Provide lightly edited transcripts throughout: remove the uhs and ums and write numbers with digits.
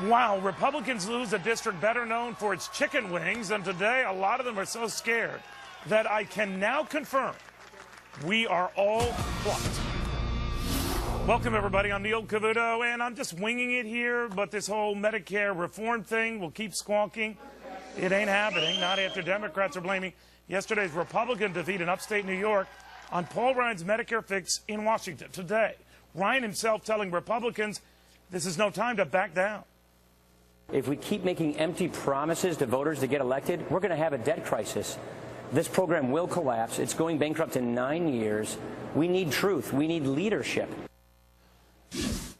Wow, Republicans lose a district better known for its chicken wings, and today a lot of them are so scared that I can now confirm we are all plucked. Welcome, everybody. I'm Neil Cavuto, and I'm just winging it here, but this whole Medicare reform thing will keep squawking. It ain't happening, not after Democrats are blaming yesterday's Republican defeat in upstate New York on Paul Ryan's Medicare fix in Washington. Today, Ryan himself telling Republicans this is no time to back down. If we keep making empty promises to voters to get elected, we're going to have a debt crisis. This program will collapse. It's going bankrupt in 9 years. We need truth. We need leadership.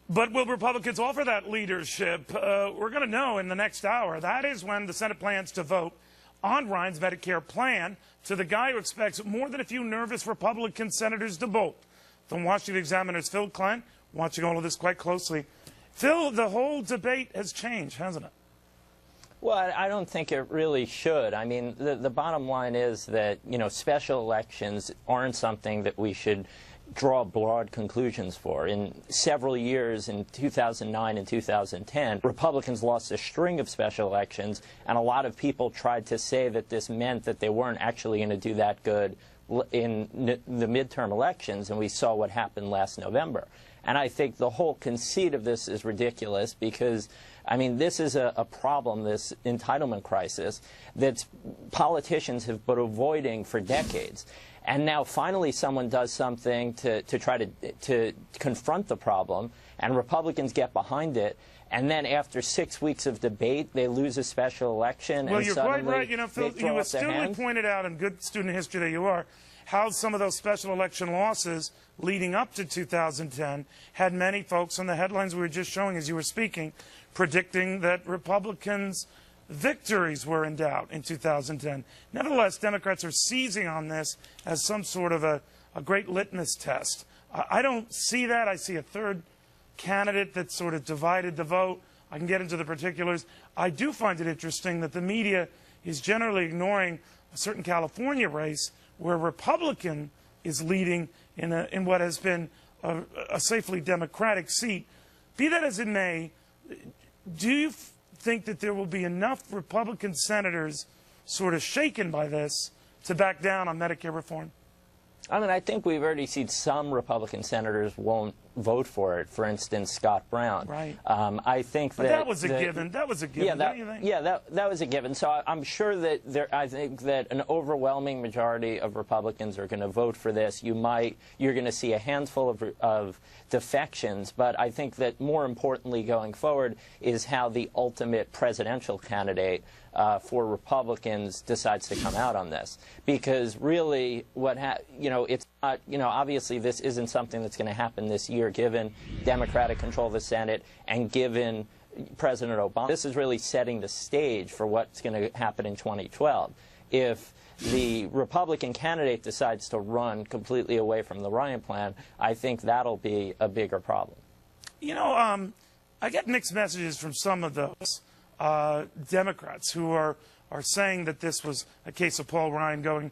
But will Republicans offer that leadership? We're going to know in the next hour. That is when the Senate plans to vote on Ryan's Medicare plan to the guy who expects more than a few nervous Republican senators to bolt. The Washington Examiner's Phil Klein watching all of this quite closely. Phil, the whole debate has changed, hasn't it? Well, I don't think it really should. I mean, the bottom line is that, special elections aren't something that we should draw broad conclusions for. In several years, in 2009 and 2010, Republicans lost a string of special elections, and a lot of people tried to say that this meant that they weren't actually going to do that good in the midterm elections, and we saw what happened last November. And I think the whole conceit of this is ridiculous because, I mean, this is a problem, this entitlement crisis, that politicians have been avoiding for decades. And now finally someone does something to try to confront the problem, and Republicans get behind it. And then after 6 weeks of debate, they lose a special election. Well, and you're suddenly quite right. Phil, you astutely pointed out, and good student history that you are, how some of those special election losses leading up to 2010 had many folks on the headlines we were just showing as you were speaking, predicting that Republicans' victories were in doubt in 2010. Nevertheless, Democrats are seizing on this as some sort of a great litmus test. I don't see that. I see a third candidate that sort of divided the vote. I can get into the particulars. I do find it interesting that the media is generally ignoring a certain California race where a Republican is leading in what has been a safely Democratic seat. Be that as it may, do you think that there will be enough Republican senators sort of shaken by this to back down on Medicare reform? I mean, I think we've already seen some Republican senators won't vote for it. For instance, Scott Brown. Right. I think that was a given. That was a given. Yeah, that was a given. So I'm sure that I think that an overwhelming majority of Republicans are going to vote for this. You're going to see a handful of defections, but I think that more importantly going forward is how the ultimate presidential candidate for Republicans decides to come out on this. Because really, it's not, obviously this isn't something that's going to happen this year, given Democratic control of the Senate and given President Obama. This is really setting the stage for what's going to happen in 2012. If the Republican candidate decides to run completely away from the Ryan plan, I think that'll be a bigger problem. I get mixed messages from some of those Democrats who are saying that this was a case of Paul Ryan going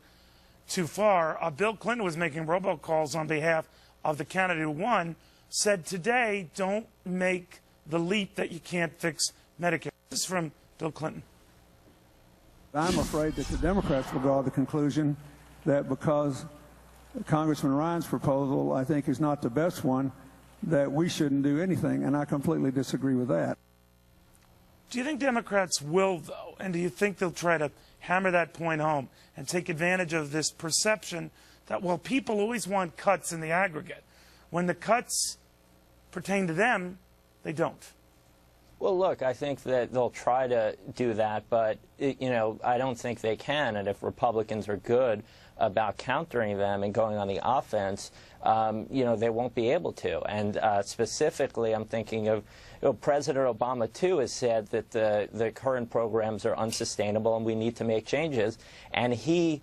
too far. Bill Clinton was making robocalls on behalf of the candidate who won, said today, don't make the leap that you can't fix Medicare. This is from Bill Clinton. I'm afraid that the Democrats will draw the conclusion that because Congressman Ryan's proposal, I think, is not the best one, that we shouldn't do anything, and I completely disagree with that. Do you think Democrats will, though, and do you think they'll try to hammer that point home and take advantage of this perception that, well, people always want cuts in the aggregate. When the cuts pertain to them, they don't? Well, look, I think that they'll try to do that, but, I don't think they can. And if Republicans are good about countering them and going on the offense, they won't be able to. And specifically, I'm thinking of President Obama, too, has said that the current programs are unsustainable and we need to make changes. And he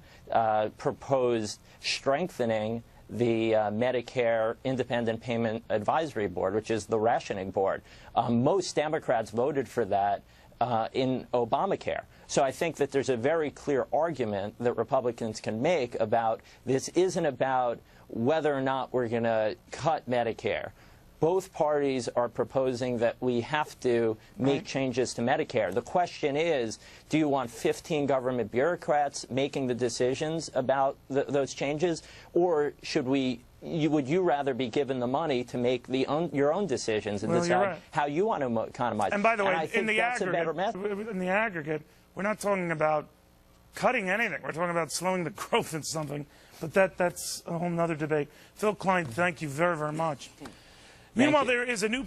proposed strengthening the Medicare Independent Payment Advisory Board, which is the rationing board. Most Democrats voted for that in Obamacare. So I think that there's a very clear argument that Republicans can make about this isn't about whether or not we're going to cut Medicare. both parties are proposing that we have to make changes to Medicare. The question is, do you want 15 government bureaucrats making the decisions about those changes, or should would you rather be given the money to make your own decisions and decide how you want to economize? And by the way, in the aggregate, we're not talking about cutting anything. We're talking about slowing the growth in something. But that's a whole other debate. Phil Klein, thank you very, very much. Meanwhile, there is a new